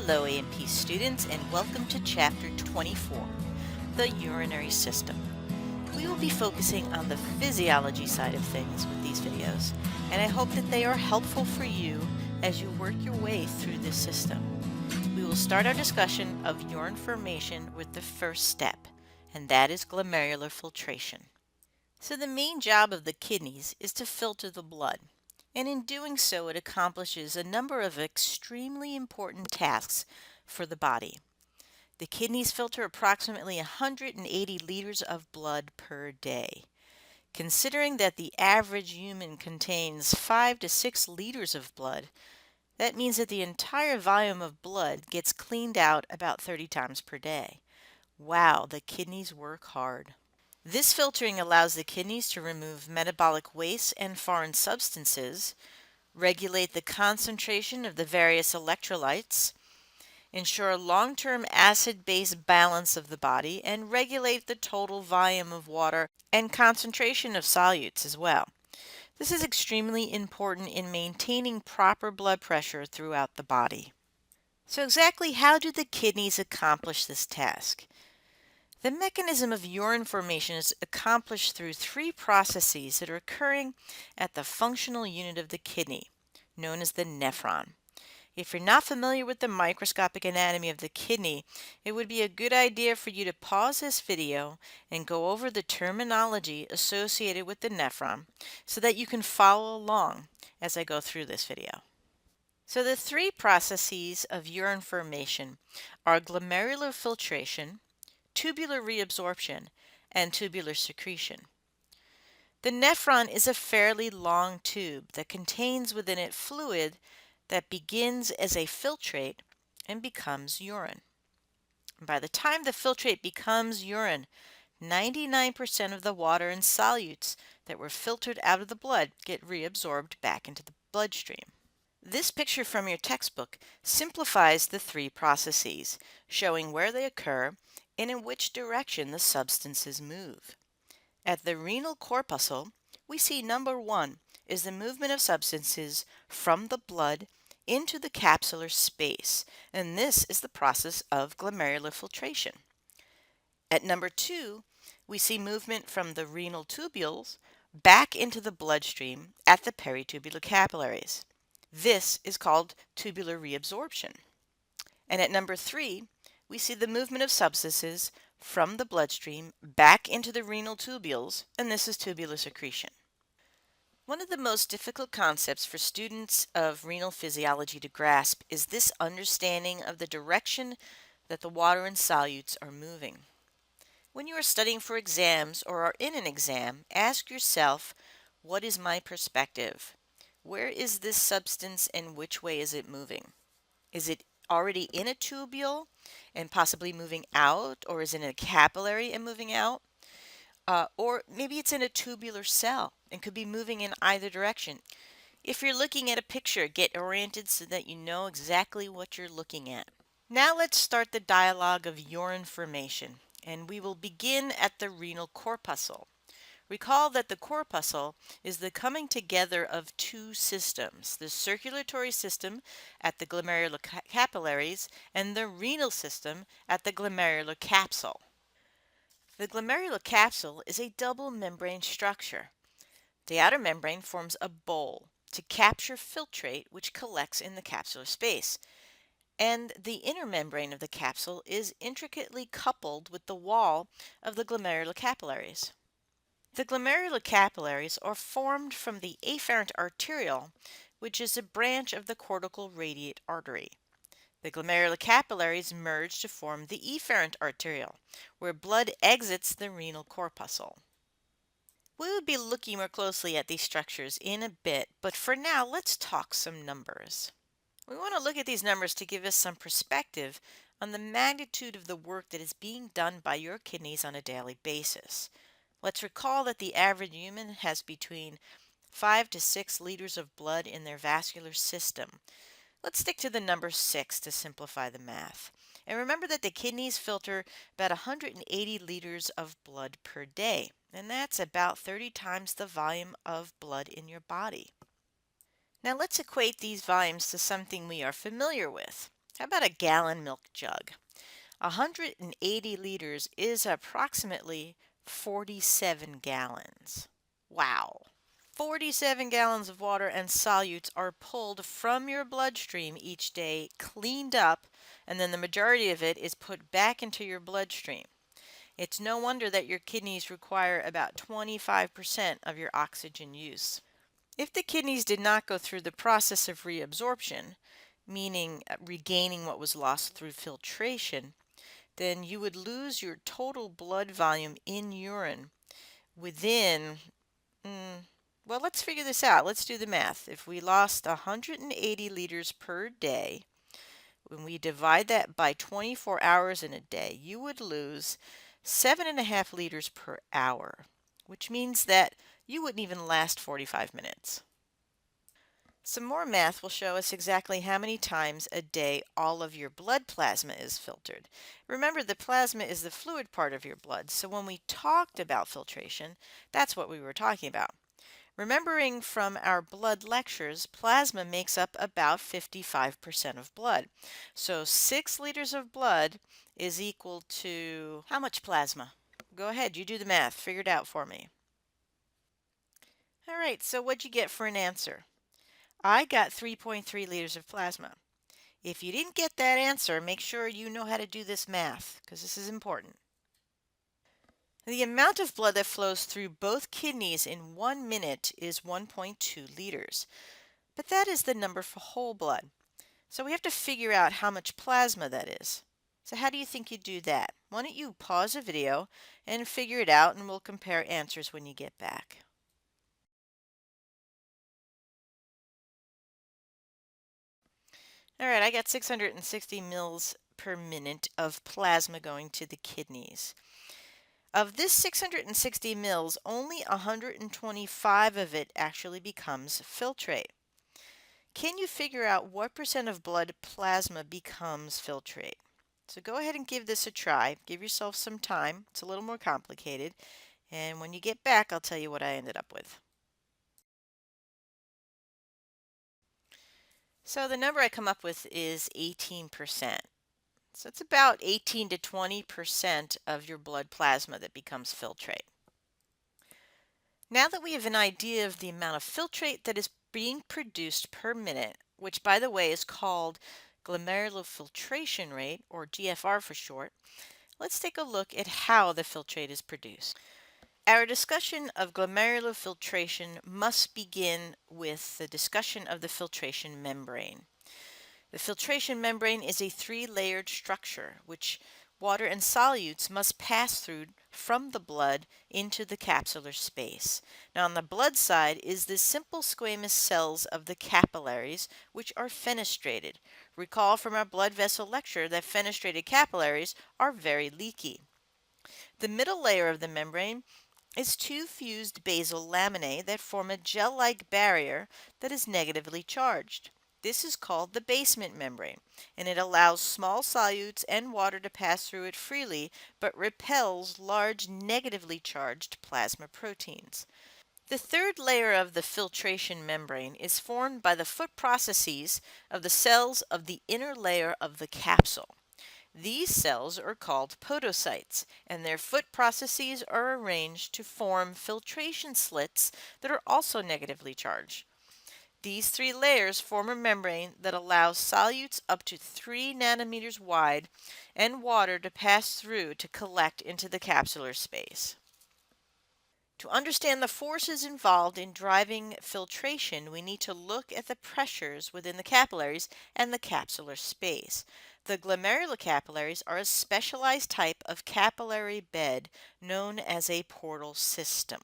Hello A&P students and welcome to Chapter 24, the urinary system. We will be focusing on the physiology side of things with these videos, and I hope that they are helpful for you as you work your way through this system. We will start our discussion of urine formation with the first step, and that is glomerular filtration. So the main job of the kidneys is to filter the blood. And in doing so, it accomplishes a number of extremely important tasks for the body. The kidneys filter approximately 180 liters of blood per day. Considering that the average human contains 5 to 6 liters of blood, that means that the entire volume of blood gets cleaned out about 30 times per day. Wow, the kidneys work hard. This filtering allows the kidneys to remove metabolic waste and foreign substances, regulate the concentration of the various electrolytes, ensure long-term acid-base balance of the body, and regulate the total volume of water and concentration of solutes as well. This is extremely important in maintaining proper blood pressure throughout the body. So exactly how do the kidneys accomplish this task? The mechanism of urine formation is accomplished through three processes that are occurring at the functional unit of the kidney, known as the nephron. If you're not familiar with the microscopic anatomy of the kidney, it would be a good idea for you to pause this video and go over the terminology associated with the nephron so that you can follow along as I go through this video. So the three processes of urine formation are glomerular filtration, tubular reabsorption, and tubular secretion. The nephron is a fairly long tube that contains within it fluid that begins as a filtrate and becomes urine. By the time the filtrate becomes urine, 99% of the water and solutes that were filtered out of the blood get reabsorbed back into the bloodstream. This picture from your textbook simplifies the three processes, showing where they occur and in which direction the substances move. At the renal corpuscle, we see number 1 is the movement of substances from the blood into the capsular space, and this is the process of glomerular filtration. At number 2, we see movement from the renal tubules back into the bloodstream at the peritubular capillaries. This is called tubular reabsorption. And at number 3, we see the movement of substances from the bloodstream back into the renal tubules, and this is tubular secretion. One of the most difficult concepts for students of renal physiology to grasp is this understanding of the direction that the water and solutes are moving. When you are studying for exams or are in an exam, ask yourself, what is my perspective? Where is this substance and which way is it moving? Is it already in a tubule and possibly moving out, or is it in a capillary and moving out? Or maybe it's in a tubular cell and could be moving in either direction. If you're looking at a picture, get oriented so that you know exactly what you're looking at. Now let's start the dialogue of urine formation, and we will begin at the renal corpuscle. Recall that the corpuscle is the coming together of two systems, the circulatory system at the glomerular capillaries and the renal system at the glomerular capsule. The glomerular capsule is a double membrane structure. The outer membrane forms a bowl to capture filtrate which collects in the capsular space, and the inner membrane of the capsule is intricately coupled with the wall of the glomerular capillaries. The glomerular capillaries are formed from the afferent arteriole, which is a branch of the cortical radiate artery. The glomerular capillaries merge to form the efferent arteriole, where blood exits the renal corpuscle. We will be looking more closely at these structures in a bit, but for now, let's talk some numbers. We want to look at these numbers to give us some perspective on the magnitude of the work that is being done by your kidneys on a daily basis. Let's recall that the average human has between 5 to 6 liters of blood in their vascular system. Let's stick to the number 6 to simplify the math. And remember that the kidneys filter about 180 liters of blood per day, and that's about 30 times the volume of blood in your body. Now let's equate these volumes to something we are familiar with. How about a gallon milk jug? 180 liters is approximately 47 gallons. Wow. 47 gallons of water and solutes are pulled from your bloodstream each day, cleaned up, and then the majority of it is put back into your bloodstream. It's no wonder that your kidneys require about 25% of your oxygen use. If the kidneys did not go through the process of reabsorption, meaning regaining what was lost through filtration, then you would lose your total blood volume in urine within, well, let's figure this out. Let's do the math. If we lost 180 liters per day, when we divide that by 24 hours in a day, you would lose 7.5 liters per hour, which means that you wouldn't even last 45 minutes. Some more math will show us exactly how many times a day all of your blood plasma is filtered. Remember, the plasma is the fluid part of your blood, so when we talked about filtration, that's what we were talking about. Remembering from our blood lectures, plasma makes up about 55% of blood. So 6 liters of blood is equal to how much plasma? Go ahead, you do the math, figure it out for me. All right, so what'd you get for an answer? I got 3.3 liters of plasma. If you didn't get that answer, make sure you know how to do this math, because this is important. The amount of blood that flows through both kidneys in 1 minute is 1.2 liters, but that is the number for whole blood. So we have to figure out how much plasma that is. So how do you think you do that? Why don't you pause the video and figure it out, and we'll compare answers when you get back. All right, I got 660 mils per minute of plasma going to the kidneys. Of this 660 mils, only 125 of it actually becomes filtrate. Can you figure out what percent of blood plasma becomes filtrate? So go ahead and give this a try. Give yourself some time. It's a little more complicated. And when you get back, I'll tell you what I ended up with. So the number I come up with is 18%. So it's about 18 to 20% of your blood plasma that becomes filtrate. Now that we have an idea of the amount of filtrate that is being produced per minute, which by the way is called glomerular filtration rate, or GFR for short, let's take a look at how the filtrate is produced. Our discussion of glomerular filtration must begin with the discussion of the filtration membrane. The filtration membrane is a three-layered structure which water and solutes must pass through from the blood into the capsular space. Now on the blood side is the simple squamous cells of the capillaries, which are fenestrated. Recall from our blood vessel lecture that fenestrated capillaries are very leaky. The middle layer of the membrane is two fused basal laminae that form a gel-like barrier that is negatively charged. This is called the basement membrane, and it allows small solutes and water to pass through it freely, but repels large negatively charged plasma proteins. The third layer of the filtration membrane is formed by the foot processes of the cells of the inner layer of the capsule. These cells are called podocytes, and their foot processes are arranged to form filtration slits that are also negatively charged. These three layers form a membrane that allows solutes up to 3 nanometers wide and water to pass through to collect into the capsular space. To understand the forces involved in driving filtration, we need to look at the pressures within the capillaries and the capsular space. The glomerular capillaries are a specialized type of capillary bed known as a portal system.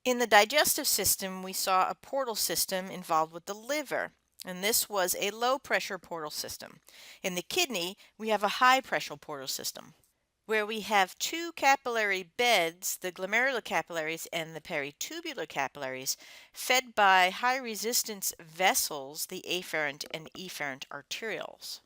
In the digestive system, we saw a portal system involved with the liver, and this was a low-pressure portal system. In the kidney, we have a high-pressure portal system. Where we have two capillary beds, the glomerular capillaries and the peritubular capillaries, fed by high-resistance vessels, the afferent and efferent arterioles.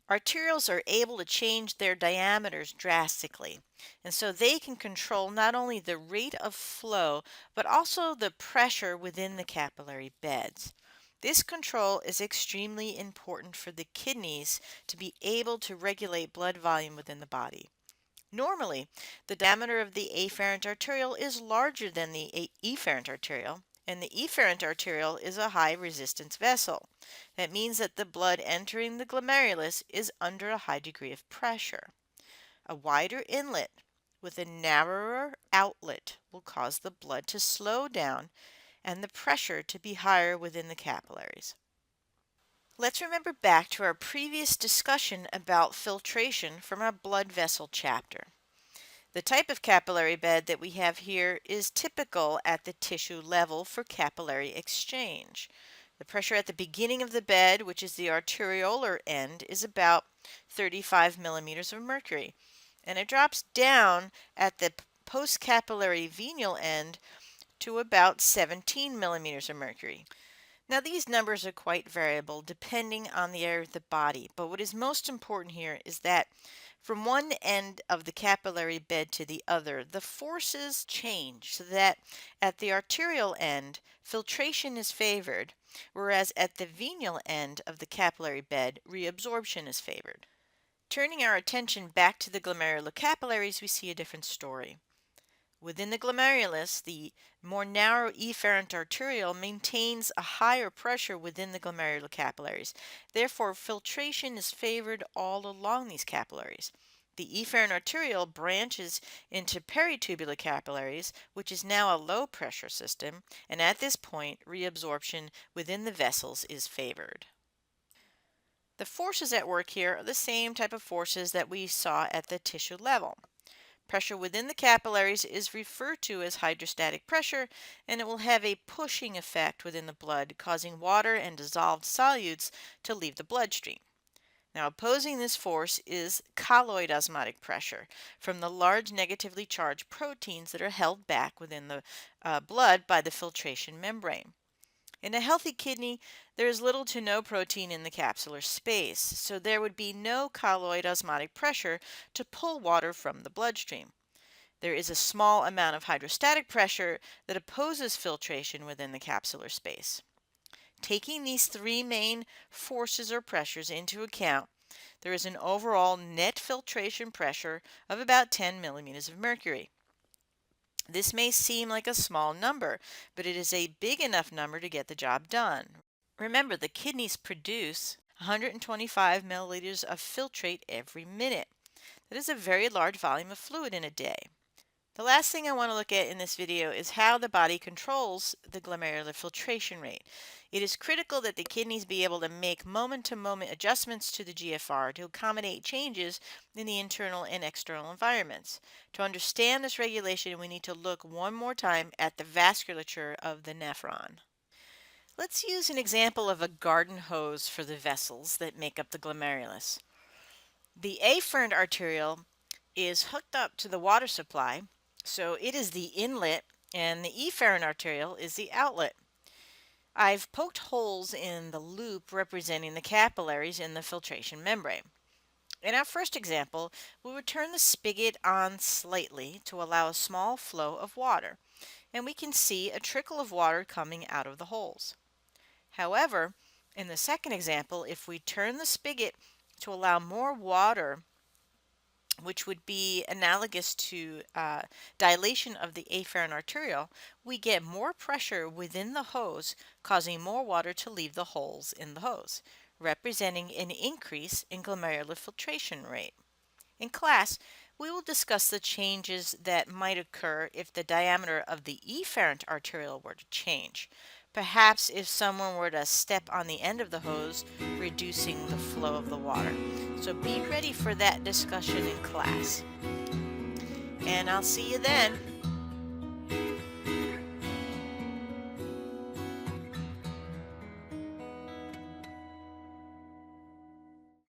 Arterioles are able to change their diameters drastically, and so they can control not only the rate of flow, but also the pressure within the capillary beds. This control is extremely important for the kidneys to be able to regulate blood volume within the body. Normally, the diameter of the afferent arteriole is larger than the efferent arteriole, and the efferent arteriole is a high resistance vessel. That means that the blood entering the glomerulus is under a high degree of pressure. A wider inlet with a narrower outlet will cause the blood to slow down and the pressure to be higher within the capillaries. Let's remember back to our previous discussion about filtration from our blood vessel chapter. The type of capillary bed that we have here is typical at the tissue level for capillary exchange. The pressure at the beginning of the bed, which is the arteriolar end, is about 35 millimeters of mercury, and it drops down at the postcapillary venal end to about 17 millimeters of mercury. Now, these numbers are quite variable depending on the area of the body, but what is most important here is that from one end of the capillary bed to the other, the forces change so that at the arterial end, filtration is favored, whereas at the venal end of the capillary bed, reabsorption is favored. Turning our attention back to the glomerular capillaries, we see a different story. Within the glomerulus, the more narrow efferent arteriole maintains a higher pressure within the glomerular capillaries. Therefore, filtration is favored all along these capillaries. The efferent arteriole branches into peritubular capillaries, which is now a low pressure system, and at this point, reabsorption within the vessels is favored. The forces at work here are the same type of forces that we saw at the tissue level. Pressure within the capillaries is referred to as hydrostatic pressure, and it will have a pushing effect within the blood, causing water and dissolved solutes to leave the bloodstream. Now, opposing this force is colloid osmotic pressure from the large negatively charged proteins that are held back within the blood by the filtration membrane. In a healthy kidney, there is little to no protein in the capsular space, so there would be no colloid osmotic pressure to pull water from the bloodstream. There is a small amount of hydrostatic pressure that opposes filtration within the capsular space. Taking these three main forces or pressures into account, there is an overall net filtration pressure of about 10 millimeters of mercury. This may seem like a small number, but it is a big enough number to get the job done. Remember, the kidneys produce 125 milliliters of filtrate every minute. That is a very large volume of fluid in a day. The last thing I want to look at in this video is how the body controls the glomerular filtration rate. It is critical that the kidneys be able to make moment-to-moment adjustments to the GFR to accommodate changes in the internal and external environments. To understand this regulation, we need to look one more time at the vasculature of the nephron. Let's use an example of a garden hose for the vessels that make up the glomerulus. The afferent arteriole is hooked up to the water supply, so it is the inlet, and the efferent arteriole is the outlet. I've poked holes in the loop representing the capillaries in the filtration membrane. In our first example, we would turn the spigot on slightly to allow a small flow of water, and we can see a trickle of water coming out of the holes. However, in the second example, if we turn the spigot to allow more water, which would be analogous to dilation of the afferent arteriole, we get more pressure within the hose, causing more water to leave the holes in the hose, representing an increase in glomerular filtration rate. In class, we will discuss the changes that might occur if the diameter of the efferent arteriole were to change. Perhaps if someone were to step on the end of the hose, reducing the flow of the water. So be ready for that discussion in class. And I'll see you then.